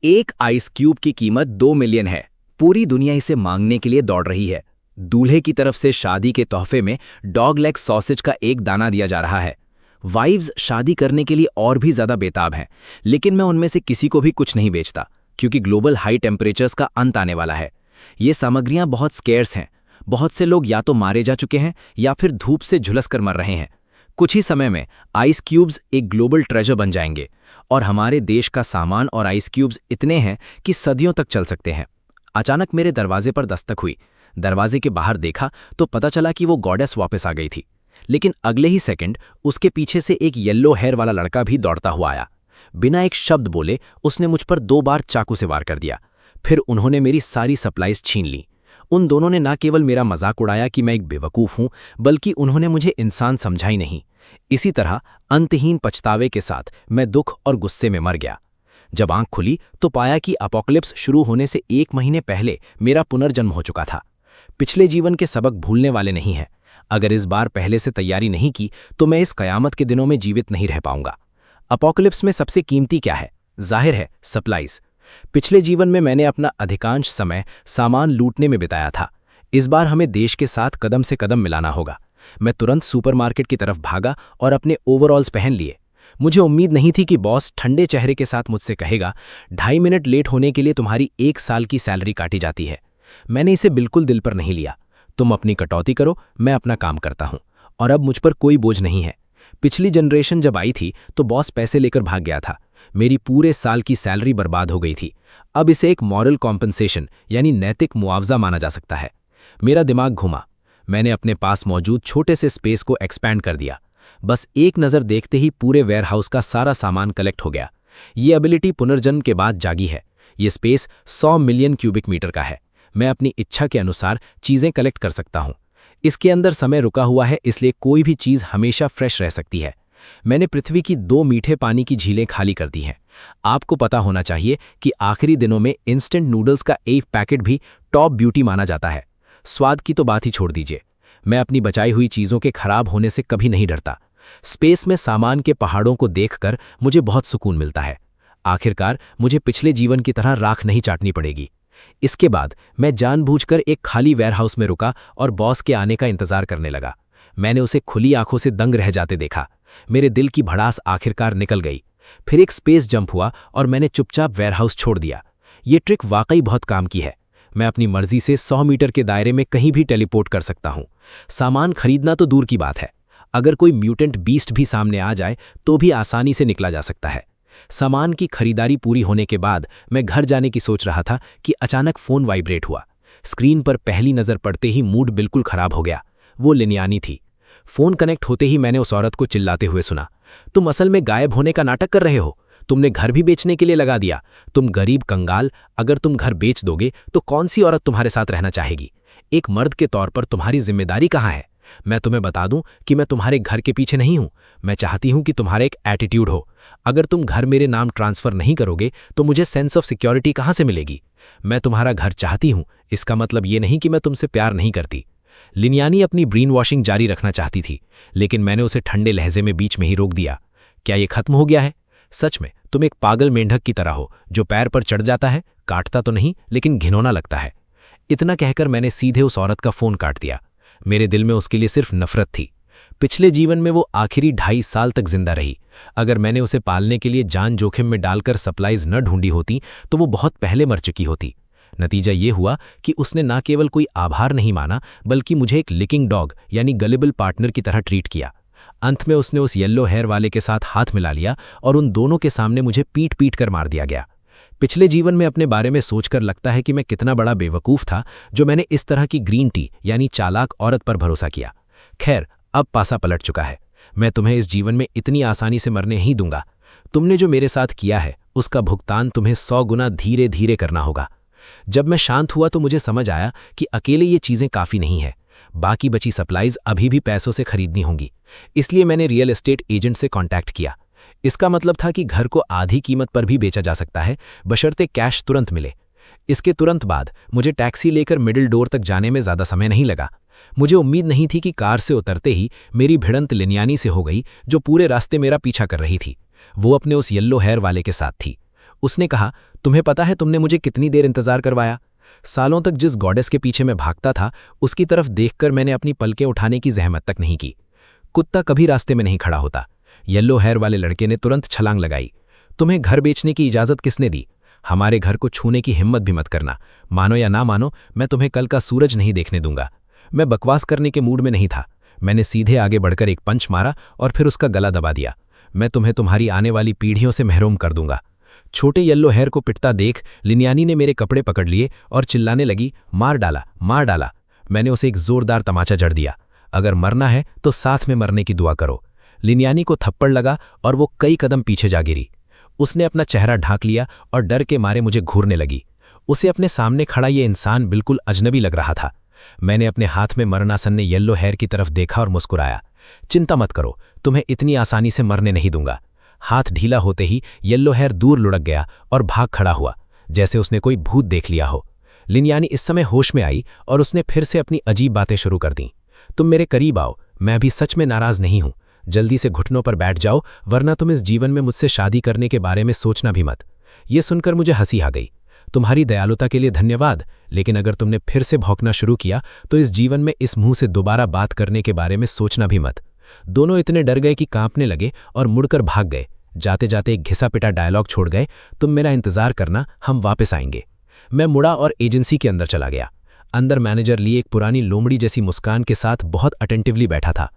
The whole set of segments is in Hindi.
एक आइस क्यूब की कीमत 2 मिलियन है। पूरी दुनिया इसे मांगने के लिए दौड़ रही है। दूल्हे की तरफ से शादी के तोहफे में डॉग लेग सॉसेज का एक दाना दिया जा रहा है। वाइव्स शादी करने के लिए और भी ज्यादा बेताब हैं, लेकिन मैं उनमें से किसी को भी कुछ नहीं बेचता, क्योंकि ग्लोबल हाई टेम्परेचर्स का अंत आने वाला है। ये सामग्रियां बहुत स्केर्स हैं। बहुत से लोग या तो मारे जा चुके हैं या फिर धूप से झुलस कर मर रहे हैं। कुछ ही समय में आइस क्यूब्स एक ग्लोबल ट्रेजर बन जाएंगे, और हमारे देश का सामान और आइस क्यूब्स इतने हैं कि सदियों तक चल सकते हैं। अचानक मेरे दरवाजे पर दस्तक हुई। दरवाजे के बाहर देखा तो पता चला कि वो गॉडेस वापस आ गई थी। लेकिन अगले ही सेकंड उसके पीछे से एक येलो हेयर वाला लड़का भी दौड़ता हुआ आया। बिना एक शब्द बोले उसने मुझ पर 2 बार चाकू से वार कर दिया। फिर उन्होंने मेरी सारी सप्लाईज छीन ली। उन दोनों ने न केवल मेरा मजाक उड़ाया कि मैं एक बेवकूफ़ हूं, बल्कि उन्होंने मुझे इंसान समझा ही नहीं। इसी तरह अंतहीन पछतावे के साथ मैं दुख और गुस्से में मर गया। जब आंख खुली तो पाया कि अपोकलिप्स शुरू होने से 1 महीने पहले मेरा पुनर्जन्म हो चुका था। पिछले जीवन के सबक भूलने वाले नहीं हैं। अगर इस बार पहले से तैयारी नहीं की तो मैं इस कयामत के दिनों में जीवित नहीं रह पाऊंगा। अपोकलिप्स में सबसे कीमती क्या है? जाहिर है, सप्लाईज। पिछले जीवन में मैंने अपना अधिकांश समय सामान लूटने में बिताया था। इस बार हमें देश के साथ कदम से कदम मिलाना होगा। मैं तुरंत सुपरमार्केट की तरफ भागा और अपने ओवरऑल्स पहन लिए। मुझे उम्मीद नहीं थी कि बॉस ठंडे चेहरे के साथ मुझसे कहेगा, 2.5 मिनट लेट होने के लिए तुम्हारी 1 साल की सैलरी काटी जाती है। मैंने इसे बिल्कुल दिल पर नहीं लिया। तुम अपनी कटौती करो, मैं अपना काम करता हूं, और अब मुझ पर कोई बोझ नहीं है। पिछली जनरेशन जब आई थी तो बॉस पैसे लेकर भाग गया था। मेरी पूरे साल की सैलरी बर्बाद हो गई थी। अब इसे एक मॉरल कॉम्पनसेशन यानी नैतिक मुआवजा माना जा सकता है। मेरा दिमाग घुमा। मैंने अपने पास मौजूद छोटे से स्पेस को एक्सपैंड कर दिया। बस एक नज़र देखते ही पूरे वेयरहाउस का सारा सामान कलेक्ट हो गया। ये एबिलिटी पुनर्जन्म के बाद जागी है। ये स्पेस 100 मिलियन क्यूबिक मीटर का है। मैं अपनी इच्छा के अनुसार चीज़ें कलेक्ट कर सकता हूँ। इसके अंदर समय रुका हुआ है, इसलिए कोई भी चीज़ हमेशा फ्रेश रह सकती है। मैंने पृथ्वी की 2 मीठे पानी की झीलें खाली कर दी हैं। आपको पता होना चाहिए कि आखिरी दिनों में इंस्टेंट नूडल्स का एक पैकेट भी टॉप ब्यूटी माना जाता है। स्वाद की तो बात ही छोड़ दीजिए। मैं अपनी बचाई हुई चीज़ों के खराब होने से कभी नहीं डरता। स्पेस में सामान के पहाड़ों को देखकर मुझे बहुत सुकून मिलता है। आखिरकार मुझे पिछले जीवन की तरह राख नहीं चाटनी पड़ेगी। इसके बाद मैं जानबूझकर एक खाली वेयरहाउस में रुका और बॉस के आने का इंतजार करने लगा। मैंने उसे खुली आंखों से दंग रह जाते देखा। मेरे दिल की भड़ास आखिरकार निकल गई। फिर एक स्पेस जंप हुआ और मैंने चुपचाप वेयरहाउस छोड़ दिया। ये ट्रिक वाकई बहुत काम की है। मैं अपनी मर्जी से 100 मीटर के दायरे में कहीं भी टेलीपोर्ट कर सकता हूँ। सामान खरीदना तो दूर की बात है, अगर कोई म्यूटेंट बीस्ट भी सामने आ जाए तो भी आसानी से निकला जा सकता है। सामान की खरीदारी पूरी होने के बाद मैं घर जाने की सोच रहा था कि अचानक फ़ोन वाइब्रेट हुआ। स्क्रीन पर पहली नज़र पड़ते ही मूड बिल्कुल खराब हो गया। वो लिनियानी थी। फ़ोन कनेक्ट होते ही मैंने उस औरत को चिल्लाते हुए सुना, तुम असल में गायब होने का नाटक कर रहे हो। तुमने घर भी बेचने के लिए लगा दिया। तुम गरीब कंगाल, अगर तुम घर बेच दोगे तो कौन सी औरत तुम्हारे साथ रहना चाहेगी? एक मर्द के तौर पर तुम्हारी जिम्मेदारी कहाँ है? मैं तुम्हें बता दूं कि मैं तुम्हारे घर के पीछे नहीं हूं। मैं चाहती हूं कि तुम्हारा एक एटीट्यूड हो। अगर तुम घर मेरे नाम ट्रांसफ़र नहीं करोगे तो मुझे सेंस ऑफ सिक्योरिटी कहाँ से मिलेगी? मैं तुम्हारा घर चाहती हूं, इसका मतलब ये नहीं कि मैं तुमसे प्यार नहीं करती। लिनियानी अपनी ब्रेन वॉशिंग जारी रखना चाहती थी, लेकिन मैंने उसे ठंडे लहजे में बीच में ही रोक दिया। क्या ये खत्म हो गया है? सच में तुम एक पागल मेंढक की तरह हो जो पैर पर चढ़ जाता है, काटता तो नहीं लेकिन घिनौना लगता है। इतना कहकर मैंने सीधे उस औरत का फ़ोन काट दिया। मेरे दिल में उसके लिए सिर्फ नफरत थी। पिछले जीवन में वो आखिरी 2.5 साल तक जिंदा रही। अगर मैंने उसे पालने के लिए जान जोखिम में डालकर सप्लाईज न ढूंढी होती तो वो बहुत पहले मर चुकी होती। नतीजा ये हुआ कि उसने न केवल कोई आभार नहीं माना, बल्कि मुझे एक लिकिंग डॉग यानी गलेबल पार्टनर की तरह ट्रीट किया। अंत में उसने उस येलो हेयर वाले के साथ हाथ मिला लिया और उन दोनों के सामने मुझे पीट पीट कर मार दिया गया। पिछले जीवन में अपने बारे में सोचकर लगता है कि मैं कितना बड़ा बेवकूफ़ था जो मैंने इस तरह की ग्रीन टी यानी चालाक औरत पर भरोसा किया। खैर, अब पासा पलट चुका है। मैं तुम्हें इस जीवन में इतनी आसानी से मरने नहीं दूंगा। तुमने जो मेरे साथ किया है उसका भुगतान तुम्हें 100 गुना धीरे धीरे करना होगा। जब मैं शांत हुआ तो मुझे समझ आया कि अकेले ये चीज़ें काफ़ी नहीं है। बाकी बची सप्लाईज अभी भी पैसों से खरीदनी होंगी। इसलिए मैंने रियल एस्टेट एजेंट से कॉन्टैक्ट किया। इसका मतलब था कि घर को आधी कीमत पर भी बेचा जा सकता है, बशर्ते कैश तुरंत मिले। इसके तुरंत बाद मुझे टैक्सी लेकर मिडिल डोर तक जाने में ज़्यादा समय नहीं लगा। मुझे उम्मीद नहीं थी कि कार से उतरते ही मेरी भिड़ंत लिनियानी से हो गई, जो पूरे रास्ते मेरा पीछा कर रही थी। वो अपने उस येलो हेयर वाले के साथ थी। उसने कहा, तुम्हें पता है तुमने मुझे कितनी देर इंतजार करवाया? सालों तक जिस गॉडेस के पीछे मैं भागता था उसकी तरफ देखकर मैंने अपनी पलकें उठाने की जहमत तक नहीं की। कुत्ता कभी रास्ते में नहीं खड़ा होता। येलो हेयर वाले लड़के ने तुरंत छलांग लगाई। तुम्हें घर बेचने की इजाजत किसने दी? हमारे घर को छूने की हिम्मत भी मत करना। मानो या ना मानो, मैं तुम्हें कल का सूरज नहीं देखने दूंगा। मैं बकवास करने के मूड में नहीं था। मैंने सीधे आगे बढ़कर एक पंच मारा और फिर उसका गला दबा दिया। मैं तुम्हें तुम्हारी आने वाली पीढ़ियों से महरूम कर दूंगा। छोटे येलो हेयर को पिटता देख लिनियानी ने मेरे कपड़े पकड़ लिए और चिल्लाने लगी, मार डाला, मार डाला। मैंने उसे एक जोरदार तमाचा जड़ दिया। अगर मरना है तो साथ में मरने की दुआ करो। लिनियानी को थप्पड़ लगा और वो कई कदम पीछे जा गिरी। उसने अपना चेहरा ढांक लिया और डर के मारे मुझे घूरने लगी। उसे अपने सामने खड़ा ये इंसान बिल्कुल अजनबी लग रहा था। मैंने अपने हाथ में मरणासन्न येलो हेयर की तरफ देखा और मुस्कुराया। चिंता मत करो, तुम्हें इतनी आसानी से मरने नहीं दूंगा। हाथ ढीला होते ही येलो हेयर दूर लुढ़क गया और भाग खड़ा हुआ, जैसे उसने कोई भूत देख लिया हो। लिनियानी इस समय होश में आई और उसने फिर से अपनी अजीब बातें शुरू कर दी। तुम मेरे करीब आओ, मैं अभी सच में नाराज नहीं हूं। जल्दी से घुटनों पर बैठ जाओ, वरना तुम इस जीवन में मुझसे शादी करने के बारे में सोचना भी मत। ये सुनकर मुझे हंसी आ गई। तुम्हारी दयालुता के लिए धन्यवाद, लेकिन अगर तुमने फिर से भौंकना शुरू किया तो इस जीवन में इस मुंह से दोबारा बात करने के बारे में सोचना भी मत। दोनों इतने डर गए कि कांपने लगे और मुड़कर भाग गए। जाते जाते एक घिसा पिटा डायलॉग छोड़ गए, तुम मेरा इंतजार करना, हम वापस आएंगे। मैं मुड़ा और एजेंसी के अंदर चला गया। अंदर मैनेजर ली एक पुरानी लोमड़ी जैसी मुस्कान के साथ बहुत अटेंटिवली बैठा था।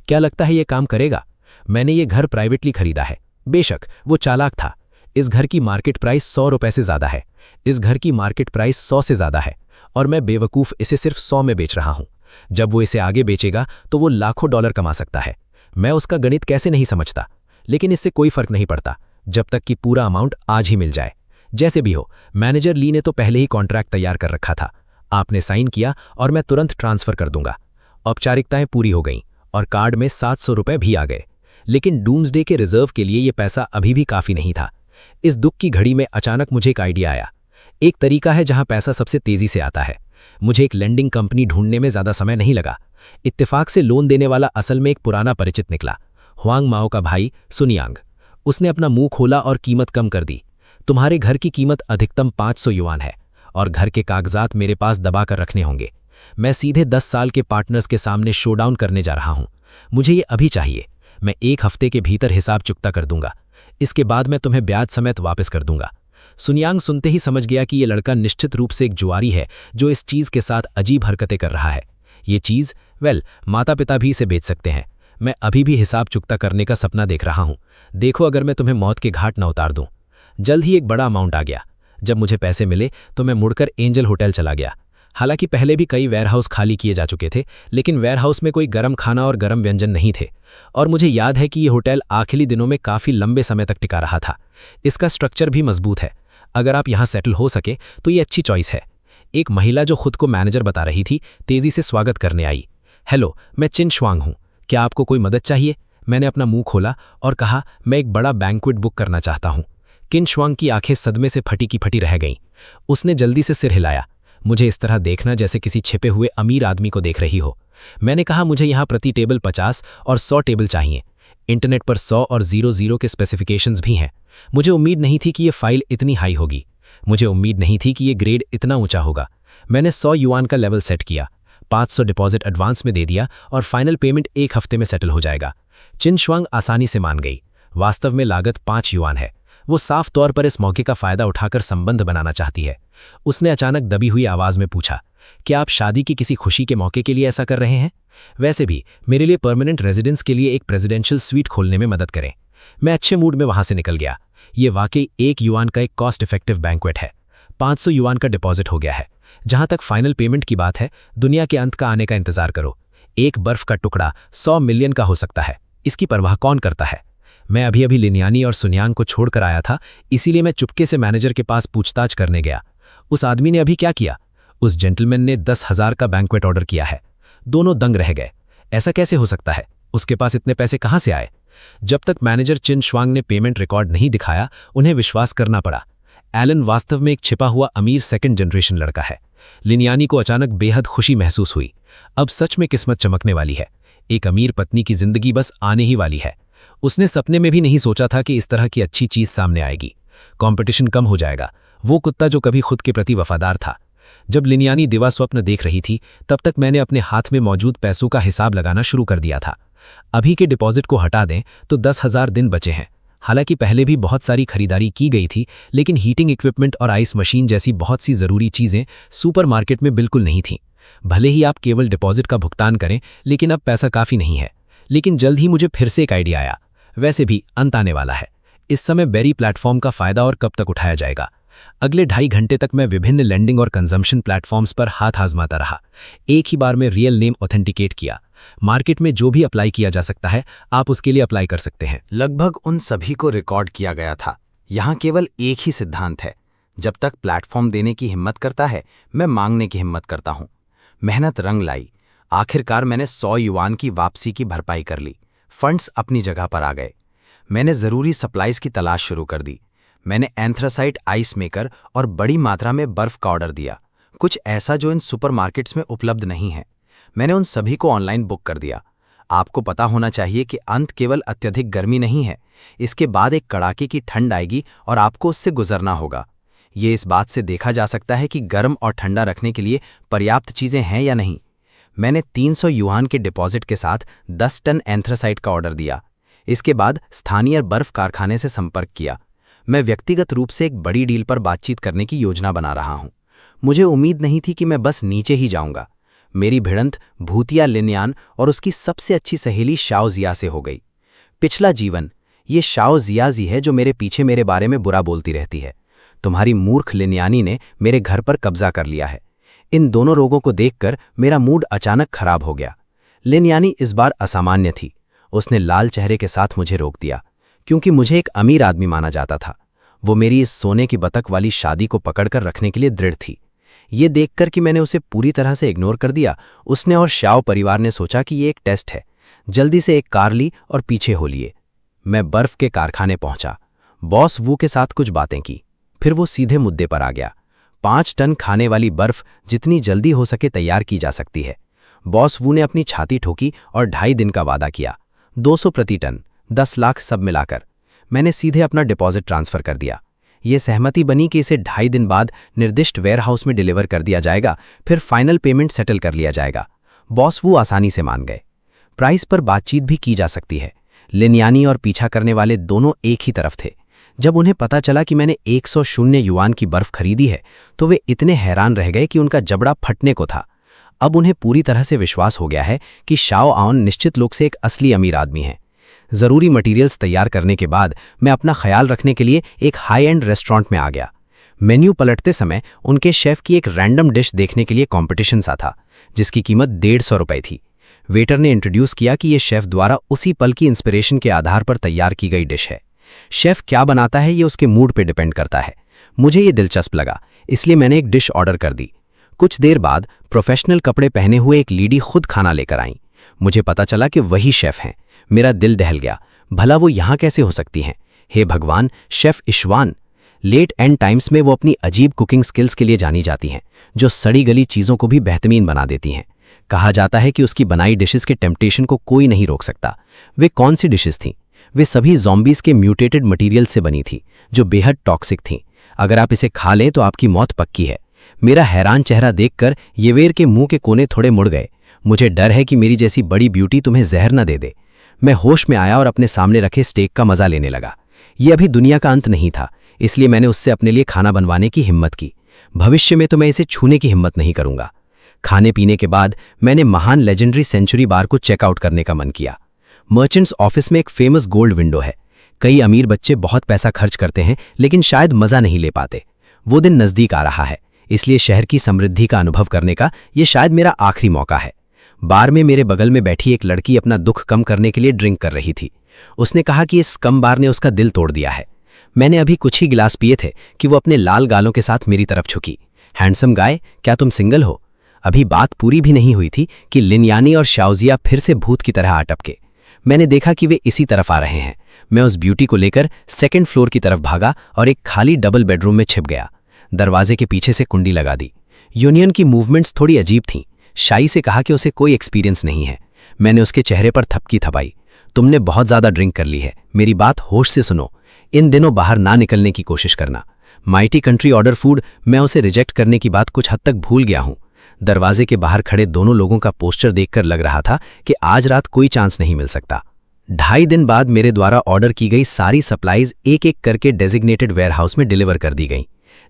क्या लगता है ये काम करेगा? मैंने ये घर प्राइवेटली खरीदा है। बेशक वो चालाक था। इस घर की मार्केट प्राइस 100 रुपए से ज्यादा है। इस घर की मार्केट प्राइस 100 से ज्यादा है और मैं बेवकूफ इसे सिर्फ 100 में बेच रहा हूं। जब वो इसे आगे बेचेगा तो वो लाखों डॉलर कमा सकता है। मैं उसका गणित कैसे नहीं समझता, लेकिन इससे कोई फर्क नहीं पड़ता जब तक कि पूरा अमाउंट आज ही मिल जाए। जैसे भी हो, मैनेजर ली ने तो पहले ही कॉन्ट्रैक्ट तैयार कर रखा था। आपने साइन किया और मैं तुरंत ट्रांसफर कर दूंगा। औपचारिकताएं पूरी हो गईं और कार्ड में 700 रुपए भी आ गए। लेकिन डूम्सडे के रिजर्व के लिए यह पैसा अभी भी काफी नहीं था। इस दुख की घड़ी में अचानक मुझे एक आइडिया आया। एक तरीका है जहां पैसा सबसे तेजी से आता है। मुझे एक लेंडिंग कंपनी ढूंढने में ज्यादा समय नहीं लगा। इत्तेफाक से लोन देने वाला असल में एक पुराना परिचित निकला, हुआंग माओ का भाई सुनियांग। उसने अपना मुंह खोला और कीमत कम कर दी। तुम्हारे घर की कीमत अधिकतम 500 युआन है और घर के कागजात मेरे पास दबाकर रखने होंगे। मैं सीधे 10 साल के पार्टनर्स के सामने शोडाउन करने जा रहा हूं। मुझे ये अभी चाहिए। मैं 1 हफ्ते के भीतर हिसाब चुकता कर दूंगा। इसके बाद मैं तुम्हें ब्याज समेत वापस कर दूंगा। सुनियांग सुनते ही समझ गया कि ये लड़का निश्चित रूप से एक जुआरी है जो इस चीज के साथ अजीब हरकतें कर रहा है। ये चीज, माता पिता भी इसे बेच सकते हैं। मैं अभी भी हिसाब चुकता करने का सपना देख रहा हूं। देखो अगर मैं तुम्हें मौत के घाट न उतार दूं। जल्द ही एक बड़ा अमाउंट आ गया। जब मुझे पैसे मिले तो मैं मुड़कर एंजल होटल चला गया। हालांकि पहले भी कई वेयरहाउस खाली किए जा चुके थे, लेकिन वेयरहाउस में कोई गर्म खाना और गर्म व्यंजन नहीं थे। और मुझे याद है कि ये होटल आखिरी दिनों में काफी लंबे समय तक टिका रहा था। इसका स्ट्रक्चर भी मजबूत है। अगर आप यहां सेटल हो सके तो ये अच्छी चॉइस है। एक महिला जो खुद को मैनेजर बता रही थी, तेजी से स्वागत करने आई। हेलो, मैं चिन श्वांग हूं। क्या आपको कोई मदद चाहिए? मैंने अपना मुंह खोला और कहा, मैं एक बड़ा बैंक्वेट बुक करना चाहता हूं। किन श्वांग की आंखें सदमे से फटी की फटी रह गईं। उसने जल्दी से सिर हिलाया। मुझे इस तरह देखना जैसे किसी छिपे हुए अमीर आदमी को देख रही हो। मैंने कहा, मुझे यहां प्रति टेबल 50 और 100 टेबल चाहिए। इंटरनेट पर 100 और 00 के स्पेसिफिकेशंस भी हैं। मुझे उम्मीद नहीं थी कि ये फाइल इतनी हाई होगी। मुझे उम्मीद नहीं थी कि ये ग्रेड इतना ऊंचा होगा। मैंने 100 युआन का लेवल सेट किया, 500 डिपॉजिट एडवांस में दे दिया और फाइनल पेमेंट 1 हफ्ते में सेटल हो जाएगा। चिन श्वांग आसानी से मान गई। वास्तव में लागत 5 युआन है। वो साफ तौर पर इस मौके का फायदा उठाकर संबंध बनाना चाहती है। उसने अचानक दबी हुई आवाज में पूछा, क्या आप शादी की किसी खुशी के मौके के लिए ऐसा कर रहे हैं? वैसे भी मेरे लिए परमानेंट रेजिडेंस के लिए एक प्रेसिडेंशियल स्वीट खोलने में मदद करें। मैं अच्छे मूड में वहां से निकल गया। ये वाकई 1 युआन का एक कॉस्ट इफेक्टिव बैंक्वेट है। 500 युआन का डिपॉजिट हो गया है। जहां तक फाइनल पेमेंट की बात है, दुनिया के अंत का आने का इंतजार करो। एक बर्फ का टुकड़ा 100 मिलियन का हो सकता है। इसकी परवाह कौन करता है? मैं अभी अभी लिनियानी और सुनियांग को छोड़कर आया था, इसीलिए मैं चुपके से मैनेजर के पास पूछताछ करने गया। उस आदमी ने अभी क्या किया? उस जेंटलमैन ने 10,000 का बैंक्वेट ऑर्डर किया है। दोनों दंग रह गए। ऐसा कैसे हो सकता है? उसके पास इतने पैसे कहां से आए? जब तक मैनेजर चिन श्वांग ने पेमेंट रिकॉर्ड नहीं दिखाया, उन्हें विश्वास करना पड़ा। एलन वास्तव में एक छिपा हुआ अमीर 2nd जनरेशन लड़का है। लिनियानी को अचानक बेहद खुशी महसूस हुई। अब सच में किस्मत चमकने वाली है। एक अमीर पत्नी की जिंदगी बस आने ही वाली है। उसने सपने में भी नहीं सोचा था कि इस तरह की अच्छी चीज सामने आएगी। कंपटीशन कम हो जाएगा वो कुत्ता जो कभी खुद के प्रति वफादार था। जब लिनियानी दिवा स्वप्न देख रही थी तब तक मैंने अपने हाथ में मौजूद पैसों का हिसाब लगाना शुरू कर दिया था। अभी के डिपॉजिट को हटा दें तो 10,000 दिन बचे हैं। हालांकि पहले भी बहुत सारी खरीदारी की गई थी, लेकिन हीटिंग इक्विपमेंट और आइस मशीन जैसी बहुत सी ज़रूरी चीज़ें सुपरमार्केट में बिल्कुल नहीं थीं। भले ही आप केवल डिपॉजिट का भुगतान करें, लेकिन अब पैसा काफ़ी नहीं है। लेकिन जल्द ही मुझे फिर से एक आइडिया आया। वैसे भी अंत आने वाला है। इस समय बेरी प्लेटफॉर्म का फ़ायदा और कब तक उठाया जाएगा? अगले 2.5 घंटे तक मैं विभिन्न लैंडिंग और कंजम्पशन प्लेटफॉर्म्स पर हाथ आजमाता रहा। एक ही बार में रियल नेम ऑथेंटिकेट किया। मार्केट में जो भी अप्लाई किया जा सकता है, आप उसके लिए अप्लाई कर सकते हैं। लगभग उन सभी को रिकॉर्ड किया गया था। यहाँ केवल एक ही सिद्धांत है, जब तक प्लेटफॉर्म देने की हिम्मत करता है, मैं मांगने की हिम्मत करता हूँ। मेहनत रंग लाई। आखिरकार मैंने 100 युआन की वापसी की भरपाई कर ली। फंड्स अपनी जगह पर आ गए। मैंने ज़रूरी सप्लाइज की तलाश शुरू कर दी। मैंने एंथ्रासाइट आइस मेकर और बड़ी मात्रा में बर्फ का ऑर्डर दिया, कुछ ऐसा जो इन सुपरमार्केट्स में उपलब्ध नहीं है। मैंने उन सभी को ऑनलाइन बुक कर दिया। आपको पता होना चाहिए कि अंत केवल अत्यधिक गर्मी नहीं है, इसके बाद एक कड़ाके की ठंड आएगी और आपको उससे गुजरना होगा। ये इस बात से देखा जा सकता है कि गर्म और ठंडा रखने के लिए पर्याप्त चीज़ें हैं या नहीं। मैंने 300 युआन के डिपॉजिट के साथ 10 टन एंथ्रासाइट का ऑर्डर दिया। इसके बाद स्थानीय बर्फ कारखाने से संपर्क किया। मैं व्यक्तिगत रूप से एक बड़ी डील पर बातचीत करने की योजना बना रहा हूं। मुझे उम्मीद नहीं थी कि मैं बस नीचे ही जाऊंगा। मेरी भिड़ंत भूतिया लिनयान और उसकी सबसे अच्छी सहेली शाओ जिया से हो गई। पिछला जीवन, ये शाओ जियाजी है जो मेरे पीछे मेरे बारे में बुरा बोलती रहती है। तुम्हारी मूर्ख लिनयानी ने मेरे घर पर कब्जा कर लिया है। इन दोनों रोगों को देखकर मेरा मूड अचानक खराब हो गया। लिनयानी इस बार असामान्य थी। उसने लाल चेहरे के साथ मुझे रोक दिया, क्योंकि मुझे एक अमीर आदमी माना जाता था। वो मेरी इस सोने की बतख वाली शादी को पकड़कर रखने के लिए दृढ़ थी। ये देखकर कि मैंने उसे पूरी तरह से इग्नोर कर दिया, उसने और शाओ परिवार ने सोचा कि ये एक टेस्ट है। जल्दी से एक कार ली और पीछे हो लिए। मैं बर्फ के कारखाने पहुंचा। बॉस वू के साथ कुछ बातें की, फिर वो सीधे मुद्दे पर आ गया। 5 टन खाने वाली बर्फ जितनी जल्दी हो सके तैयार की जा सकती है। बॉस वू ने अपनी छाती ठोकी और 2.5 दिन का वादा किया। 200 प्रति टन, 10 लाख सब मिलाकर। मैंने सीधे अपना डिपॉजिट ट्रांसफर कर दिया। ये सहमति बनी कि इसे 2.5 दिन बाद निर्दिष्ट वेयरहाउस में डिलीवर कर दिया जाएगा, फिर फाइनल पेमेंट सेटल कर लिया जाएगा। बॉस वो आसानी से मान गए। प्राइस पर बातचीत भी की जा सकती है। लिनयानी और पीछा करने वाले दोनों एक ही तरफ थे। जब उन्हें पता चला कि मैंने 100 युआन की बर्फ खरीदी है, तो वे इतने हैरान रह गए कि उनका जबड़ा फटने को था। अब उन्हें पूरी तरह से विश्वास हो गया है कि शाओ आउन निश्चित रूप से एक असली अमीर आदमी है। ज़रूरी मटेरियल्स तैयार करने के बाद मैं अपना ख्याल रखने के लिए एक हाई एंड रेस्टोरेंट में आ गया। मेन्यू पलटते समय उनके शेफ की एक रैंडम डिश देखने के लिए कॉम्पिटिशन सा था, जिसकी कीमत 150 रुपये थी। वेटर ने इंट्रोड्यूस किया कि यह शेफ द्वारा उसी पल की इंस्पिरेशन के आधार पर तैयार की गई डिश है। शेफ क्या बनाता है ये उसके मूड पे डिपेंड करता है। मुझे ये दिलचस्प लगा, इसलिए मैंने एक डिश ऑर्डर कर दी। कुछ देर बाद प्रोफेशनल कपड़े पहने हुए एक लेडी खुद खाना लेकर आई। मुझे पता चला कि वही शेफ हैं। मेरा दिल दहल गया। भला वो यहाँ कैसे हो सकती हैं? हे भगवान, शेफ इशवान। लेट एंड टाइम्स में वो अपनी अजीब कुकिंग स्किल्स के लिए जानी जाती हैं, जो सड़ी गली चीज़ों को भी बेहतरीन बना देती हैं। कहा जाता है कि उसकी बनाई डिशेस के टेम्पटेशन को कोई नहीं रोक सकता। वे कौन सी डिशेस थीं? वे सभी ज़ॉम्बीज़ के म्यूटेटेड मटीरियल से बनी थी, जो बेहद टॉक्सिक थीं। अगर आप इसे खा लें तो आपकी मौत पक्की है। मेरा हैरान चेहरा देखकर येवेर के मुंह के कोने थोड़े मुड़ गए। मुझे डर है कि मेरी जैसी बड़ी ब्यूटी तुम्हें जहर न दे दे। मैं होश में आया और अपने सामने रखे स्टेक का मजा लेने लगा। ये अभी दुनिया का अंत नहीं था, इसलिए मैंने उससे अपने लिए खाना बनवाने की हिम्मत की। भविष्य में तो मैं इसे छूने की हिम्मत नहीं करूंगा। खाने पीने के बाद मैंने महान लेजेंडरी सेंचुरी बार को चेकआउट करने का मन किया। मर्चेंट्स ऑफिस में एक फेमस गोल्ड विंडो है। कई अमीर बच्चे बहुत पैसा खर्च करते हैं, लेकिन शायद मजा नहीं ले पाते। वो दिन नज़दीक आ रहा है, इसलिए शहर की समृद्धि का अनुभव करने का ये शायद मेरा आखिरी मौका है। बार में मेरे बगल में बैठी एक लड़की अपना दुख कम करने के लिए ड्रिंक कर रही थी। उसने कहा कि इस कम बार ने उसका दिल तोड़ दिया है। मैंने अभी कुछ ही गिलास पिए थे कि वो अपने लाल गालों के साथ मेरी तरफ झुकी। हैंडसम गाय, क्या तुम सिंगल हो? अभी बात पूरी भी नहीं हुई थी कि लिनयानी और शाओजिया फिर से भूत की तरह अटपके। मैंने देखा कि वे इसी तरफ आ रहे हैं। मैं उस ब्यूटी को लेकर 2nd फ्लोर की तरफ भागा और एक खाली डबल बेडरूम में छिप गया। दरवाजे के पीछे से कुंडी लगा दी। यूनियन की मूवमेंट्स थोड़ी अजीब थीं। शाई से कहा कि उसे कोई एक्सपीरियंस नहीं है। मैंने उसके चेहरे पर थपकी थपाई। तुमने बहुत ज़्यादा ड्रिंक कर ली है, मेरी बात होश से सुनो। इन दिनों बाहर ना निकलने की कोशिश करना। माइटी कंट्री ऑर्डर फूड, मैं उसे रिजेक्ट करने की बात कुछ हद तक भूल गया हूं। दरवाजे के बाहर खड़े दोनों लोगों का पोस्टर देखकर लग रहा था कि आज रात कोई चांस नहीं मिल सकता। 2.5 दिन बाद मेरे द्वारा ऑर्डर की गई सारी सप्लाईज एक एक करके डेजिग्नेटेड वेयरहाउस में डिलीवर कर दी गईं।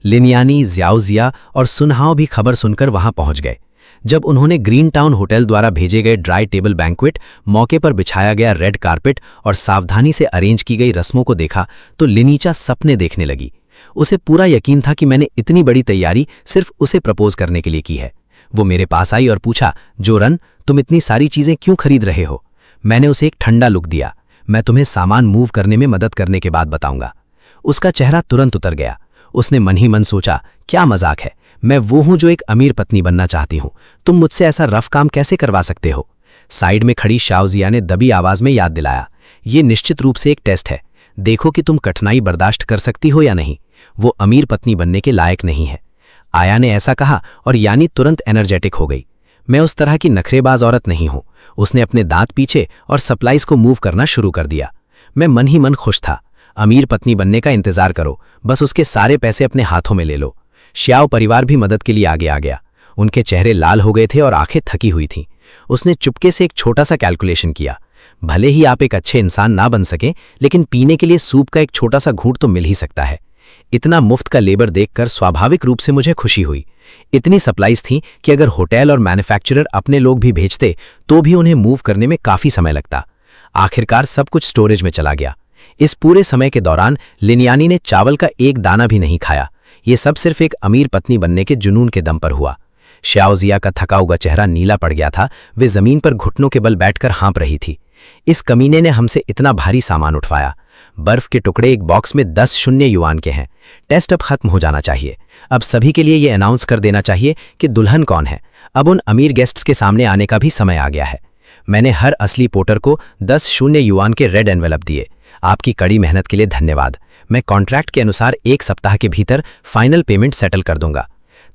लिनियानी, ज़ियाओज़िया और सुनहाओ भी खबर सुनकर वहां पहुंच गए। जब उन्होंने ग्रीन टाउन होटल द्वारा भेजे गए ड्राई टेबल बैंक्वेट, मौके पर बिछाया गया रेड कारपेट और सावधानी से अरेंज की गई रस्मों को देखा तो लिनीचा सपने देखने लगी। उसे पूरा यकीन था कि मैंने इतनी बड़ी तैयारी सिर्फ उसे प्रपोज करने के लिए की है। वो मेरे पास आई और पूछा, जोरन, तुम इतनी सारी चीजें क्यों खरीद रहे हो? मैंने उसे एक ठंडा लुक दिया। मैं तुम्हें सामान मूव करने में मदद करने के बाद बताऊंगा। उसका चेहरा तुरंत उतर गया। उसने मन ही मन सोचा, क्या मजाक है, मैं वो हूं जो एक अमीर पत्नी बनना चाहती हूं, तुम मुझसे ऐसा रफ काम कैसे करवा सकते हो? साइड में खड़ी शाओजिया ने दबी आवाज में याद दिलाया, ये निश्चित रूप से एक टेस्ट है, देखो कि तुम कठिनाई बर्दाश्त कर सकती हो या नहीं। वो अमीर पत्नी बनने के लायक नहीं है। आया ने ऐसा कहा और यानी तुरंत एनर्जेटिक हो गई। मैं उस तरह की नखरेबाज औरत नहीं हूं। उसने अपने दांत पीछे और सप्लाईज को मूव करना शुरू कर दिया। मैं मन ही मन खुश था। अमीर पत्नी बनने का इंतजार करो, बस उसके सारे पैसे अपने हाथों में ले लो। श्याओ परिवार भी मदद के लिए आगे आ गया। उनके चेहरे लाल हो गए थे और आंखें थकी हुई थीं। उसने चुपके से एक छोटा सा कैलकुलेशन किया। भले ही आप एक अच्छे इंसान ना बन सके, लेकिन पीने के लिए सूप का एक छोटा सा घूंट तो मिल ही सकता है। इतना मुफ्त का लेबर देखकर स्वाभाविक रूप से मुझे खुशी हुई। इतनी सप्लाईज थी कि अगर होटल और मैन्युफैक्चरर अपने लोग भी भेजते तो भी उन्हें मूव करने में काफी समय लगता। आखिरकार सब कुछ स्टोरेज में चला गया। इस पूरे समय के दौरान लिनियानी ने चावल का एक दाना भी नहीं खाया। ये सब सिर्फ एक अमीर पत्नी बनने के जुनून के दम पर हुआ। शाओजिया का थका हुआ चेहरा नीला पड़ गया था। वे जमीन पर घुटनों के बल बैठकर हाँप रही थी। इस कमीने ने हमसे इतना भारी सामान उठवाया। बर्फ के टुकड़े एक बॉक्स में 10 शून्य युआन के हैं। टेस्ट अब खत्म हो जाना चाहिए। अब सभी के लिए ये अनाउंस कर देना चाहिए कि दुल्हन कौन है। अब उन अमीर गेस्ट्स के सामने आने का भी समय आ गया है। मैंने हर असली पोर्टर को 10 शून्य युआन के रेड एनवेलप दिए। आपकी कड़ी मेहनत के लिए धन्यवाद। मैं कॉन्ट्रैक्ट के अनुसार 1 सप्ताह के भीतर फाइनल पेमेंट सेटल कर दूंगा।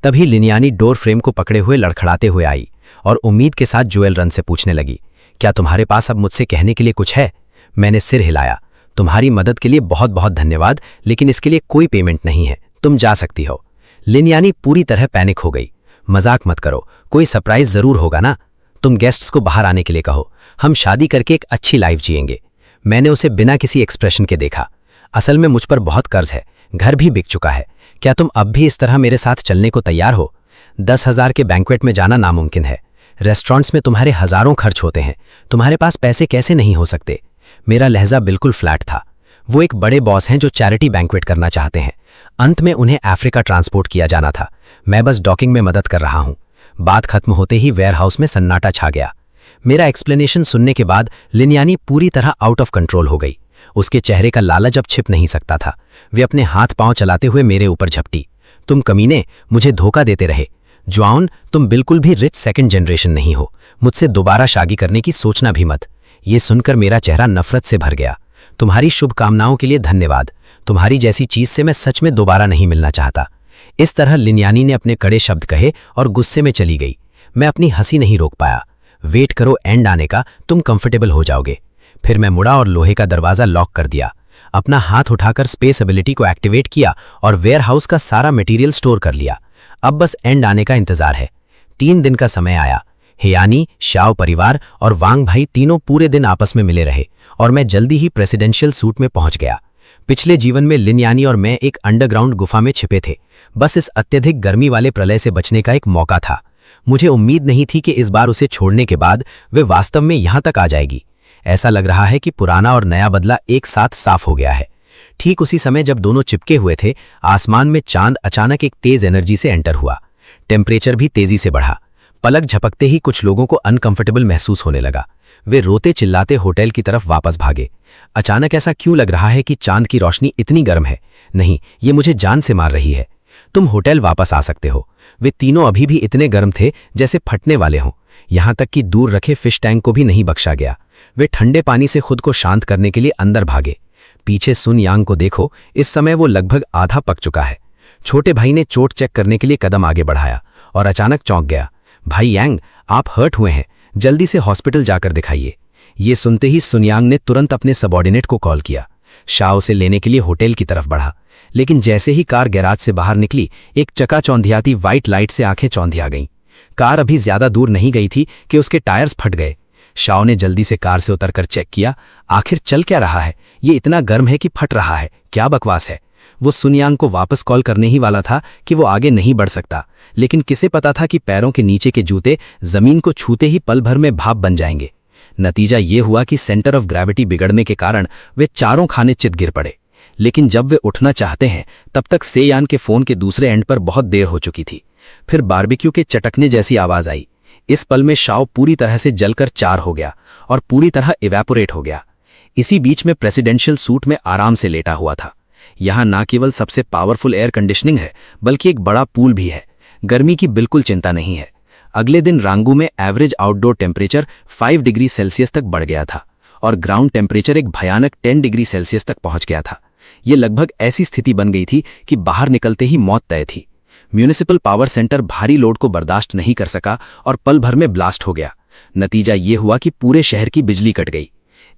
तभी लिनियानी डोर फ्रेम को पकड़े हुए लड़खड़ाते हुए आई और उम्मीद के साथ जोएल रन से पूछने लगी, क्या तुम्हारे पास अब मुझसे कहने के लिए कुछ है? मैंने सिर हिलाया। तुम्हारी मदद के लिए बहुत बहुत धन्यवाद, लेकिन इसके लिए कोई पेमेंट नहीं है, तुम जा सकती हो। लिनियानी पूरी तरह पैनिक हो गई। मजाक मत करो, कोई सरप्राइज जरूर होगा ना। तुम गेस्ट्स को बाहर आने के लिए कहो, हम शादी करके एक अच्छी लाइफ जिएंगे। मैंने उसे बिना किसी एक्सप्रेशन के देखा। असल में मुझ पर बहुत कर्ज है, घर भी बिक चुका है। क्या तुम अब भी इस तरह मेरे साथ चलने को तैयार हो? 10,000 के बैंक्वेट में जाना नामुमकिन है। रेस्टोरेंट्स में तुम्हारे हजारों खर्च होते हैं, तुम्हारे पास पैसे कैसे नहीं हो सकते? मेरा लहजा बिल्कुल फ्लैट था। वो एक बड़े बॉस हैं जो चैरिटी बैंक्वेट करना चाहते हैं। अंत में उन्हें अफ्रीका ट्रांसपोर्ट किया जाना था। मैं बस डॉकिंग में मदद कर रहा हूं। बात खत्म होते ही वेयरहाउस में सन्नाटा छा गया। मेरा एक्सप्लेनेशन सुनने के बाद लिनियानी पूरी तरह आउट ऑफ कंट्रोल हो गई। उसके चेहरे का लालच अब छिप नहीं सकता था। वे अपने हाथ पांव चलाते हुए मेरे ऊपर झपटी। तुम कमीने, मुझे धोखा देते रहे। जुआन, तुम बिल्कुल भी रिच सेकंड जनरेशन नहीं हो। मुझसे दोबारा शादी करने की सोचना भी मत। ये सुनकर मेरा चेहरा नफरत से भर गया। तुम्हारी शुभकामनाओं के लिए धन्यवाद। तुम्हारी जैसी चीज से मैं सच में दोबारा नहीं मिलना चाहता। इस तरह लिनियानी ने अपने कड़े शब्द कहे और गुस्से में चली गई। मैं अपनी हंसी नहीं रोक पाया। वेट करो एंड आने का, तुम कंफर्टेबल हो जाओगे। फिर मैं मुड़ा और लोहे का दरवाजा लॉक कर दिया। अपना हाथ उठाकर स्पेस एबिलिटी को एक्टिवेट किया और वेयरहाउस का सारा मटेरियल स्टोर कर लिया। अब बस एंड आने का इंतजार है। 3 दिन का समय आया। हेयानी, शाओ परिवार और वांग भाई तीनों पूरे दिन आपस में मिले रहे और मैं जल्दी ही प्रेसिडेंशियल सूट में पहुंच गया। पिछले जीवन में लिनियानी और मैं एक अंडरग्राउंड गुफा में छिपे थे। बस इस अत्यधिक गर्मी वाले प्रलय से बचने का एक मौका था। मुझे उम्मीद नहीं थी कि इस बार उसे छोड़ने के बाद वे वास्तव में यहां तक आ जाएगी। ऐसा लग रहा है कि पुराना और नया बदला एक साथ साफ हो गया है। ठीक उसी समय जब दोनों चिपके हुए थे, आसमान में चांद अचानक एक तेज एनर्जी से एंटर हुआ। टेम्परेचर भी तेजी से बढ़ा। पलक झपकते ही कुछ लोगों को अनकंफर्टेबल महसूस होने लगा। वे रोते चिल्लाते होटल की तरफ वापस भागे। अचानक ऐसा क्यों लग रहा है कि चांद की रोशनी इतनी गर्म है? नहीं, ये मुझे जान से मार रही है। तुम होटल वापस आ सकते हो। वे तीनों अभी भी इतने गर्म थे जैसे फटने वाले हों। यहां तक कि दूर रखे फिश टैंक को भी नहीं बख्शा गया। वे ठंडे पानी से खुद को शांत करने के लिए अंदर भागे। पीछे सुन यांग को देखो, इस समय वो लगभग आधा पक चुका है। छोटे भाई ने चोट चेक करने के लिए कदम आगे बढ़ाया और अचानक चौंक गया। भाई यांग, आप हर्ट हुए हैं, जल्दी से हॉस्पिटल जाकर दिखाइए। ये सुनते ही सुनयांग ने तुरंत अपने सबॉर्डिनेट को कॉल किया। शाह उसे लेने के लिए होटल की तरफ बढ़ा, लेकिन जैसे ही कार गैराज से बाहर निकली, एक चकाचौंधियाती व्हाइट लाइट से आंखें चौंधिया गईं। कार अभी ज्यादा दूर नहीं गई थी कि उसके टायर्स फट गए। शाह ने जल्दी से कार से उतरकर चेक किया, आखिर चल क्या रहा है? ये इतना गर्म है कि फट रहा है, क्या बकवास है? वो सुनयांग को वापस कॉल करने ही वाला था कि वो आगे नहीं बढ़ सकता, लेकिन किसे पता था कि पैरों के नीचे के जूते जमीन को छूते ही पल भर में भाप बन जाएंगे। नतीजा ये हुआ कि सेंटर ऑफ ग्रेविटी बिगड़ने के कारण वे चारों खाने चित गिर पड़े। लेकिन जब वे उठना चाहते हैं, तब तक सेयान के फोन के दूसरे एंड पर बहुत देर हो चुकी थी। फिर बारबेक्यू के चटकने जैसी आवाज आई। इस पल में शाओ पूरी तरह से जलकर चार हो गया और पूरी तरह इवेपोरेट हो गया। इसी बीच में प्रेसिडेंशियल सूट में आराम से लेटा हुआ था। यहां न केवल सबसे पावरफुल एयर कंडीशनिंग है, बल्कि एक बड़ा पूल भी है। गर्मी की बिल्कुल चिंता नहीं है। अगले दिन रांगू में average outdoor temperature 5 degree Celsius तक बढ़ गया था और ग्राउंड टेम्परेचर एक भयानक 10 डिग्री सेल्सियस तक पहुंच गया था। ये लगभग ऐसी स्थिति बन गई थी कि बाहर निकलते ही मौत तय थी। म्यूनिसिपल पावर सेंटर भारी लोड को बर्दाश्त नहीं कर सका और पल भर में ब्लास्ट हो गया। नतीजा ये हुआ कि पूरे शहर की बिजली कट गई।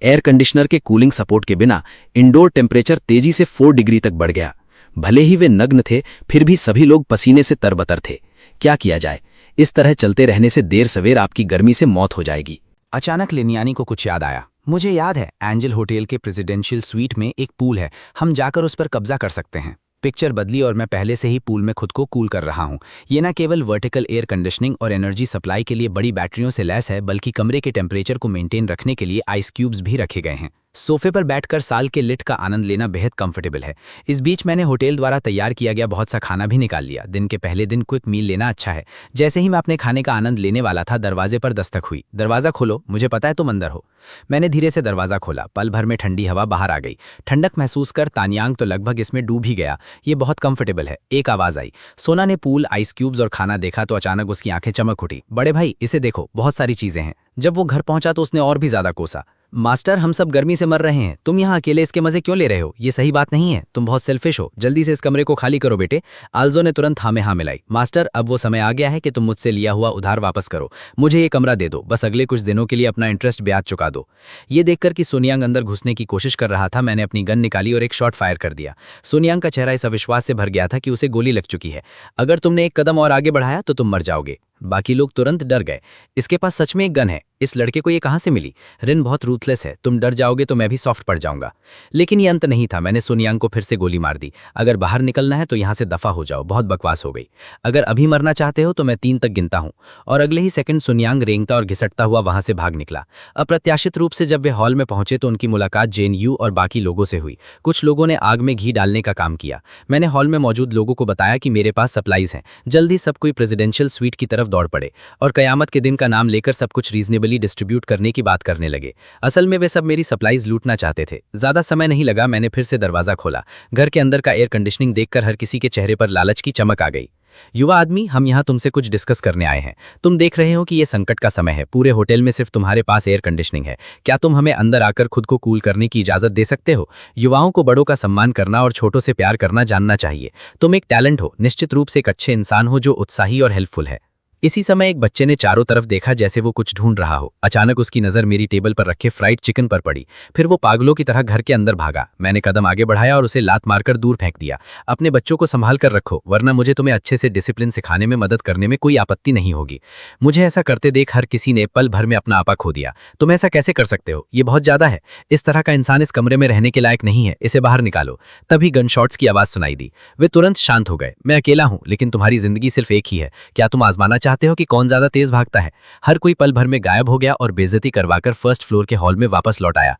एयर कंडीशनर के कूलिंग सपोर्ट के बिना इंडोर टेम्परेचर तेजी से 4 डिग्री तक बढ़ गया। भले ही वे नग्न थे, फिर भी सभी लोग पसीने से तरबतर थे। क्या किया जाए? इस तरह चलते रहने से देर सवेर आपकी गर्मी से मौत हो जाएगी। अचानक लिनियानी को कुछ याद आया। मुझे याद है, एंजल होटल के प्रेसिडेंशियल स्वीट में एक पूल है, हम जाकर उस पर कब्जा कर सकते हैं। पिक्चर बदली और मैं पहले से ही पूल में खुद को कूल कर रहा हूँ। ये न केवल वर्टिकल एयर कंडीशनिंग और एनर्जी सप्लाई के लिए बड़ी बैटरियों से लैस है, बल्कि कमरे के टेम्परेचर को मेंटेन रखने के लिए आइस क्यूब्स भी रखे गए हैं। सोफे पर बैठकर साल के लिट का आनंद लेना बेहद कंफर्टेबल है। इस बीच मैंने होटल द्वारा तैयार किया गया बहुत सा खाना भी निकाल लिया। दिन के पहले दिन क्विक मील लेना अच्छा है। जैसे ही मैं अपने खाने का आनंद लेने वाला था, दरवाजे पर दस्तक हुई। दरवाजा खोलो, मुझे पता है तुम अंदर हो। मैंने धीरे से दरवाजा खोला। पल भर में ठंडी हवा बाहर आ गई। ठंडक महसूस कर तानियांग तो लगभग इसमें डूब ही गया। ये बहुत कंफर्टेबल है। एक आवाज आई। सोना ने पूल, आइस क्यूब्स और खाना देखा तो अचानक उसकी आंखें चमक उठी। बड़े भाई, इसे देखो, बहुत सारी चीजें हैं। जब वो घर पहुंचा तो उसने और भी ज्यादा कोसा। मास्टर, हम सब गर्मी से मर रहे हैं, तुम यहाँ अकेले इसके मजे क्यों ले रहे हो? ये सही बात नहीं है, तुम बहुत सेल्फिश हो। जल्दी से इस कमरे को खाली करो बेटे। आल्जो ने तुरंत हाँ में हाँ मिलाई। मास्टर, अब वो समय आ गया है कि तुम मुझसे लिया हुआ उधार वापस करो। मुझे ये कमरा दे दो, बस अगले कुछ दिनों के लिए अपना इंटरेस्ट ब्याज चुका दो। ये देखकर कि सुनियांग अंदर घुसने की कोशिश कर रहा था, मैंने अपनी गन निकाली और एक शॉट फायर कर दिया। सुनियांग का चेहरा इस अविश्वास से भर गया था कि उसे गोली लग चुकी है। अगर तुमने एक कदम और आगे बढ़ाया तो तुम मर जाओगे। बाकी लोग तुरंत डर गए। इसके पास सच में एक गन है, इस लड़के को ये कहां से मिली? रिन बहुत रूथलेस है, तुम डर जाओगे तो मैं भी सॉफ्ट पड़ जाऊंगा। लेकिन ये अंत नहीं था। मैंने सुनियांग को फिर से गोली मार दी। अगर बाहर निकलना है तो यहां से दफा हो जाओ, बहुत बकवास हो गई। अगर अभी मरना चाहते हो तो मैं 3 तक गिनता हूं। और अगले ही सेकंड सुनियांग रेंगता और घिसटता हुआ वहां से भाग निकला। अप्रत्याशित रूप से जब वे हॉल में पहुंचे तो उनकी मुलाकात जेएनयू और बाकी लोगों से हुई। कुछ लोगों ने आग में घी डालने का काम किया। मैंने हॉल में मौजूद लोगों को बताया कि मेरे पास सप्लाईज हैं। जल्द ही सब कोई प्रेसिडेंशियल स्वीट की तरफ दौड़ पड़े और कयामत के दिन का नाम लेकर सब कुछ रीजनेबली डिस्ट्रीब्यूट करने की बात करने लगे। असल में वे सब मेरी सप्लाईज लूटना चाहते थे। ज्यादा समय नहीं लगा, मैंने फिर से दरवाजा खोला। घर के अंदर का एयर कंडीशनिंग देखकर हर किसी के चेहरे पर लालच की चमक आ गई। युवा आदमी, हम यहाँ तुमसे कुछ डिस्कस करने आए हैं। तुम देख रहे हो कि ये संकट का समय है। पूरे होटल में सिर्फ तुम्हारे पास एयर कंडीशनिंग है। क्या तुम हमें अंदर आकर खुद को कूल करने की इजाजत दे सकते हो? युवाओं को बड़ों का सम्मान करना और छोटों से प्यार करना जानना चाहिए। तुम एक टैलेंट हो, निश्चित रूप से एक अच्छे इंसान हो जो उत्साही और हेल्पफुल है। इसी समय एक बच्चे ने चारों तरफ देखा जैसे वो कुछ ढूंढ रहा हो। अचानक उसकी नजर मेरी टेबल पर रखे फ्राइड चिकन पर पड़ी। फिर वो पागलों की तरह घर के अंदर भागा। मैंने कदम आगे बढ़ाया और उसे लात मारकर दूर फेंक दिया। अपने बच्चों को संभाल कर रखो, वरना मुझे तुम्हें अच्छे से डिसिप्लिन सिखाने में मदद करने में कोई आपत्ति नहीं होगी। मुझे ऐसा करते देख हर किसी ने पल भर में अपना आपा खो दिया। तुम ऐसा कैसे कर सकते हो? ये बहुत ज्यादा है। इस तरह का इंसान इस कमरे में रहने के लायक नहीं है, इसे बाहर निकालो। तभी गन शॉट्स की आवाज सुनाई दी। वे तुरंत शांत हो गए। मैं अकेला हूं, लेकिन तुम्हारी जिंदगी सिर्फ एक ही है। क्या तुम आजमाना चाहते हो कि कौन ज्यादा तेज भागता है? हर कोई पल भर में गायब हो गया और बेइज्जती करवाकर फर्स्ट फ्लोर के हॉल में वापस लौट आया।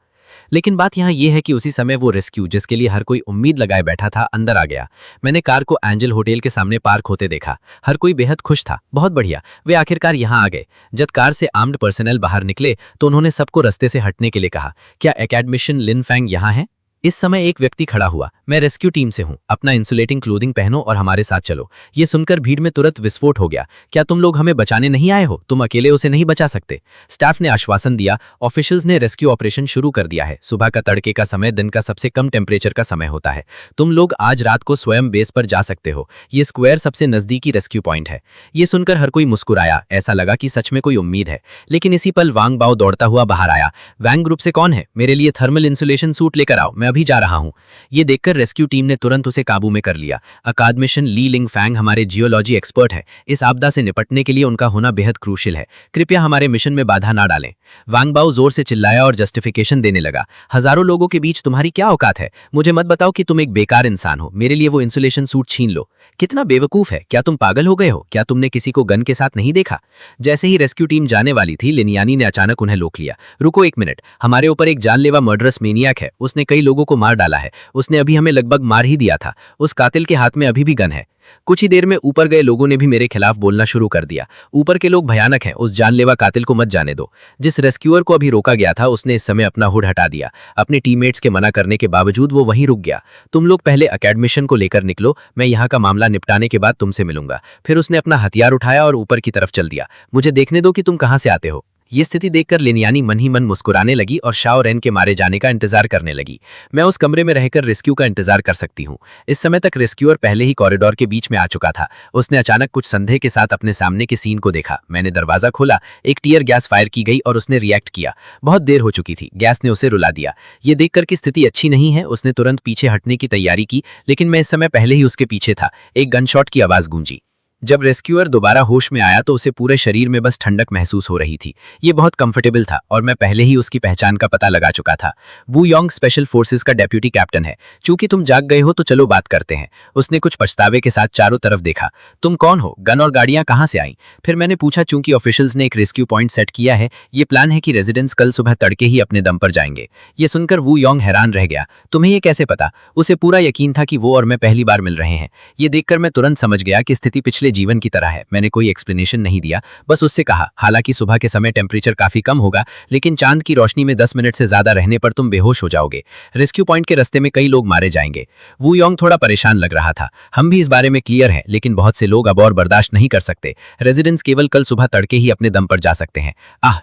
लेकिन बात यहाँ यह है कि उसी समय वो रेस्क्यू, जिसके लिए हर कोई उम्मीद लगाए बैठा था, अंदर आ गया। मैंने कार को एंजल होटल के सामने पार्क होते देखा। हर कोई बेहद खुश था। बहुत बढ़िया, वे आखिरकार यहाँ आ गए। जब कार से आर्म्ड पर्सनल बाहर निकले तो उन्होंने सबको रास्ते से हटने के लिए कहा। क्या एकेडमिशियन लिन फैंग यहाँ है? इस समय एक व्यक्ति खड़ा हुआ। मैं रेस्क्यू टीम से हूं, अपना इंसुलेटिंग क्लोथिंग पहनो और हमारे साथ चलो। ये सुनकर भीड़ में तुरंत विस्फोट हो गया। क्या तुम लोग हमें बचाने नहीं आए हो? तुम अकेले उसे नहीं बचा सकते। स्टाफ ने आश्वासन दिया। ऑफिशियल्स ने रेस्क्यू ऑपरेशन शुरू कर दिया है। सुबह का तड़के का समय दिन का सबसे कम टेम्परेचर का समय होता है। तुम लोग आज रात को स्वयं बेस पर जा सकते हो। ये स्क्वायर सबसे नजदीकी रेस्क्यू पॉइंट है। ये सुनकर हर कोई मुस्कुराया। ऐसा लगा कि सच में कोई उम्मीद है। लेकिन इसी पल वांग बाओ दौड़ता हुआ बाहर आया। वैंग ग्रुप से कौन है? मेरे लिए थर्मल इंसुलेशन सूट लेकर आओ, मैं मैं अभी जा रहा हूँ। ये देखकर रेस्क्यू टीम ने तुरंत उसे काबू में कर लिया। अकादमिशन ली लिंग फैंग हमारे जियोलॉजी एक्सपर्ट है। इस आपदा से निपटने के लिए उनका होना बेहद क्रूशियल है। कृपया हमारे मिशन में बाधा ना डालें। वांग बाओ जोर से चिल्लाया और जस्टिफिकेशन देने लगा। हजारों लोगों के बीच तुम्हारी क्या औकात है? मुझे मत बताओ कि तुम एक बेकार इंसान हो। मेरे लिए वो इंसुलेशन सूट छीन लो। कितना बेवकूफ है, क्या तुम पागल हो गए हो? क्या तुमने किसी को गन के साथ नहीं देखा? जैसे ही रेस्क्यू टीम जाने वाली थी, लिनियानी ने अचानक उन्हें रोक लिया। रुको एक मिनट, हमारे ऊपर एक जानलेवा मर्डरस मेनियक है। उसने कई लोगों को मार डाला है। उसने अभी हमें लगभग मार ही दिया था। उस कातिल के हाथ में अभी भी गन है। कुछ ही देर में ऊपर गए लोगों ने भी मेरे खिलाफ बोलना शुरू कर दिया। ऊपर के लोग भयानक हैं, उस जानलेवा कातिल को मत जाने दो। जिस रेस्क्यूअर को अभी रोका गया था उसने इस समय अपना हुड हटा दिया। अपने टीममेट्स के मना करने के बावजूद वो वहीं रुक गया। तुम लोग पहले अकेडमिशन को लेकर निकलो, मैं यहाँ का मामला निपटाने के बाद तुमसे मिलूंगा। फिर उसने अपना हथियार उठाया और ऊपर की तरफ चल दिया। मुझे देखने दो कि तुम कहाँ से आते हो। ये स्थिति देखकर लिनियानी मन ही मन मुस्कुराने लगी और शाओ रेन के मारे जाने का इंतजार करने लगी। मैं उस कमरे में रहकर रेस्क्यू का इंतजार कर सकती हूँ। इस समय तक रेस्क्यूअर पहले ही कॉरिडोर के बीच में आ चुका था। उसने अचानक कुछ संदेह के साथ अपने सामने के सीन को देखा। मैंने दरवाजा खोला, एक टीयर गैस फायर की गई और उसने रिएक्ट किया। बहुत देर हो चुकी थी, गैस ने उसे रुला दिया। ये देखकर कि स्थिति अच्छी नहीं है, उसने तुरंत पीछे हटने की तैयारी की, लेकिन मैं इस समय पहले ही उसके पीछे था। एक गनशॉट की आवाज गूंजी। जब रेस्क्यूअर दोबारा होश में आया तो उसे पूरे शरीर में बस ठंडक महसूस हो रही थी। ये बहुत कंफर्टेबल था और मैं पहले ही उसकी पहचान का पता लगा चुका था। वू योंग स्पेशल फोर्सेस का डेप्यूटी कैप्टन है। चूंकि तुम जाग गए हो तो चलो बात करते हैं। उसने कुछ पछतावे के साथ चारों तरफ देखा। तुम कौन हो? गन और गाड़ियां कहां से आईं? फिर मैंने पूछा। चूंकि ऑफिशियल्स ने एक रेस्क्यू पॉइंट सेट किया है, ये प्लान है कि रेजिडेंट्स कल सुबह तड़के ही अपने दम पर जाएंगे। ये सुनकर वू योंग हैरान रह गया। तुम्हें ये कैसे पता? उसे पूरा यकीन था कि वो और मैं पहली बार मिल रहे हैं। ये देखकर मैं तुरंत समझ गया कि स्थिति पिछले जीवन की तरह है। मैंने कोई एक्सप्लेनेशन नहीं दिया, बस उससे कहा, हालांकि सुबह के समय टेम्परेचर काफी कम होगा, लेकिन चांद की रोशनी में 10 मिनट से ज्यादा रहने पर तुम बेहोश हो जाओगे। रेस्क्यू पॉइंट के रास्ते में कई लोग मारे जाएंगे। वू योंग थोड़ा परेशान लग रहा था। हम भी इस बारे में क्लियर हैं, लेकिन बहुत से लोग अब और बर्दाश्त नहीं कर सकते। रेजिडेंट्स केवल कल सुबह तड़के ही अपने दम पर जा सकते हैं।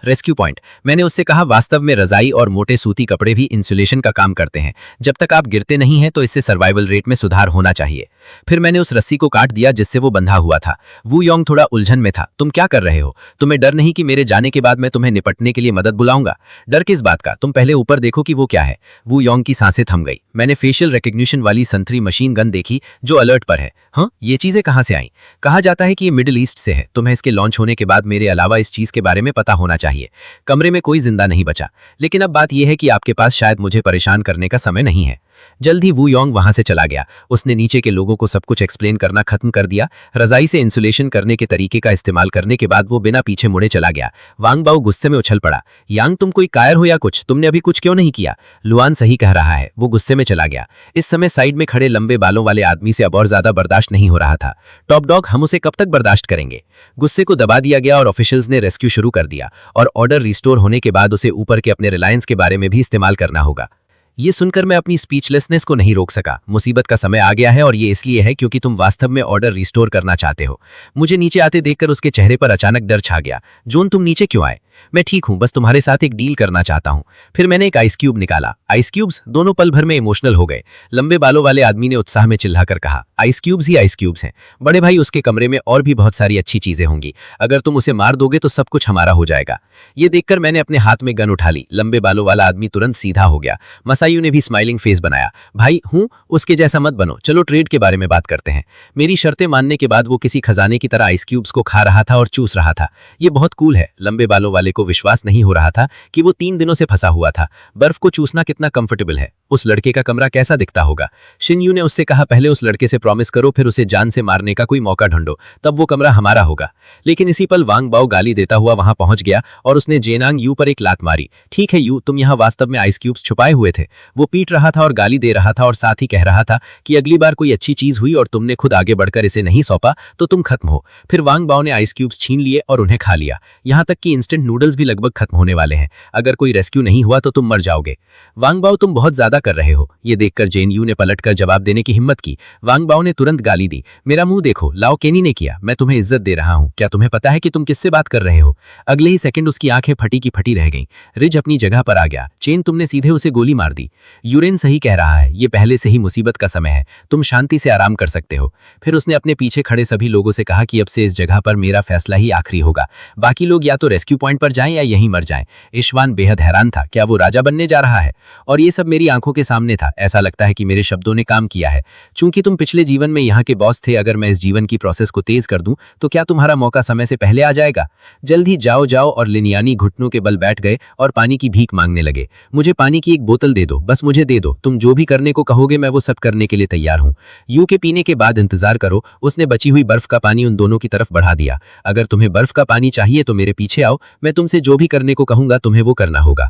रेस्क्यू पॉइंट, मैंने उससे कहा। वास्तव में रजाई और मोटे सूती कपड़े भी इंसुलेशन का काम करते हैं। जब तक आप गिरते नहीं हैं तो इससे सर्वाइवल रेट में सुधार होना चाहिए। फिर मैंने उस रस्सी को काट दिया जिससे वो बंधा हुआ था। वू योंग थोड़ा उलझन में था। तुम क्या कर रहे हो? तुम्हें डर नहीं कि मेरे जाने के बाद मैं तुम्हें निपटने के लिए मदद बुलाऊंगा? डर किस बात का? तुम पहले ऊपर देखो कि वो क्या है। वू योंग की सांसें थम गई। मैंने फेशियल रिकग्निशन वाली संतरी मशीन गन देखी जो अलर्ट पर है। हाँ, ये चीजें कहां से आईं? कहा जाता है कि ये मिडिल ईस्ट से है। तुम्हें इसके लॉन्च होने के बाद मेरे अलावा इस चीज के बारे में पता होना चाहिए। कमरे में कोई जिंदा नहीं बचा, लेकिन अब बात यह है कि आपके पास शायद मुझे परेशान करने का समय नहीं है। जल्द ही वू योंग वहां से चला गया। उसने नीचे के लोगों को सब कुछ एक्सप्लेन करना खत्म कर दिया। रजाई से इंसुलेशन करने के तरीके का इस्तेमाल करने के बाद वो बिना पीछे मुड़े चला गया। वांग बाओ गुस्से में उछल पड़ा। यांग, तुम कोई कायर हो या कुछ? तुमने अभी कुछ क्यों नहीं किया? लुआन सही कह रहा है, वो गुस्से में चला गया। इस समय साइड में खड़े लंबे बालों वाले आदमी से अब और ज्यादा बर्दाश्त नहीं हो रहा था। टॉप डॉग, हम उसे कब तक बर्दाश्त करेंगे? गुस्से को दबा दिया गया और ऑफिशियल्स ने रेस्क्यू शुरू कर दिया। और ऑर्डर रिस्टोर होने के बाद उसे ऊपर के अपने रिलायंस के बारे में भी इस्तेमाल करना होगा। ये सुनकर मैं अपनी स्पीचलेसनेस को नहीं रोक सका। मुसीबत का समय आ गया है और ये इसलिए है क्योंकि तुम वास्तव में ऑर्डर रिस्टोर करना चाहते हो। मुझे नीचे आते देखकर उसके चेहरे पर अचानक डर छा गया। जोन, तुम नीचे क्यों आए? मैं ठीक हूं, बस तुम्हारे साथ एक डील करना चाहता हूं। फिर मैंने एक आइस क्यूब निकाला। Ice cubes? दोनों पल भर में इमोशनल हो गए। लंबे बालों वाले आदमी ने उत्साह में चिल्लाकर कहा, आइस क्यूब्स ही आइस क्यूब्स हैं। बड़े भाई, उसके कमरे में और भी बहुत सारी अच्छी चीजें होंगी। अगर तुम उसे मार दोगे तो सब कुछ हमारा हो जाएगा। ये देखकर मैंने अपने हाथ में गन उठा ली। लंबे बालों वाला आदमी तुरंत सीधा हो गया। मसायू ने भी स्माइलिंग फेस बनाया। भाई हूं, उसके जैसा मत बनो। चलो ट्रेड के बारे में बात करते हैं। मेरी शर्तें मानने के बाद वो किसी खजाने की तरह आइस क्यूब्स को खा रहा था और चूस रहा था। ये बहुत कूल है। लंबे बालों वाले को विश्वास नहीं हो रहा था कि वो 3 दिनों से फंसा हुआ था। बर्फ को चूसना कितना कंफर्टेबल है। उस लड़के का कमरा कैसा दिखता होगा? शिनयू ने उससे कहा, पहले उस लड़के से प्रॉमिस करो, फिर उसे जान से मारने का कोई मौका ढूंढो, तब वो कमरा हमारा होगा। लेकिन इसी पल वांग बाओ गाली देता हुआ वहां पहुंच गया और उसने जेनांग यू पर एक लात मारी। ठीक है यू, तुम यहाँ वास्तव में आइस क्यूब्स छुपाए हुए थे। वो पीट रहा था और गाली दे रहा था और साथ ही कह रहा था कि अगली बार कोई अच्छी चीज हुई और तुमने खुद आगे बढ़कर इसे नहीं सौंपा तो तुम खत्म हो। फिर वांग बाओ ने आइस क्यूब्स छीन लिए और उन्हें खा लिया। यहाँ तक कि इंस्टेंट नूडल्स भी लगभग खत्म होने वाले हैं। अगर कोई रेस्क्यू नहीं हुआ तो तुम मर जाओगे। वांग बाओ, तुम बहुत ज्यादा कर रहे हो। ये देखकर जेन यू ने पलटकर जवाब देने की हिम्मत की। वांग बाओ ने तुरंत गाली दी। मेरा मुंह देखो, लाओ केनी ने किया। मैं तुम्हें इज्जत दे रहा हूं। क्या तुम्हें पता है कि तुम किससे बात कर रहे हो? अगले ही सेकंड उसकी आंखें फटी की फटी रह गईं। रिज अपनी जगह पर आ गया। चेन, तुमने सीधे उसे गोली मार दी। यूरेन सही कह रहा है, ये पहले से ही मुसीबत का समय है। तुम शांति से आराम कर सकते हो। फिर उसने अपने पीछे खड़े सभी लोगों से कहा कि अब से इस जगह पर मेरा फैसला ही आखिरी होगा। बाकी लोग या तो रेस्क्यू पॉइंट पर पर जाएं या यहीं मर जाएं। ईशवान बेहद हैरान था, क्या वो राजा बनने जा रहा है? और ये सब मेरी आंखों के सामने था। ऐसा लगता है कि मेरे शब्दों ने काम किया है। चूंकि तुम पिछले जीवन में यहाँ के बॉस थे, अगर मैं इस जीवन की प्रोसेस को तेज कर दूं तो क्या तुम्हारा मौका समय से पहले आ जाएगा? जल्द ही जाओ जाओ। और लिनियानी घुटनों के बल बैठ गए और पानी की भीख मांगने लगे। मुझे पानी की एक बोतल दे दो, बस मुझे दे दो। तुम जो भी करने को कहोगे मैं वो सब करने के लिए तैयार हूँ। यू के पीने के बाद इंतजार करो। उसने बची हुई बर्फ का पानी उन दोनों की तरफ बढ़ा दिया। अगर तुम्हें बर्फ का पानी चाहिए तो मेरे पीछे आओ, मैं तुमसे जो भी करने को कहूंगा तुम्हें वो करना होगा।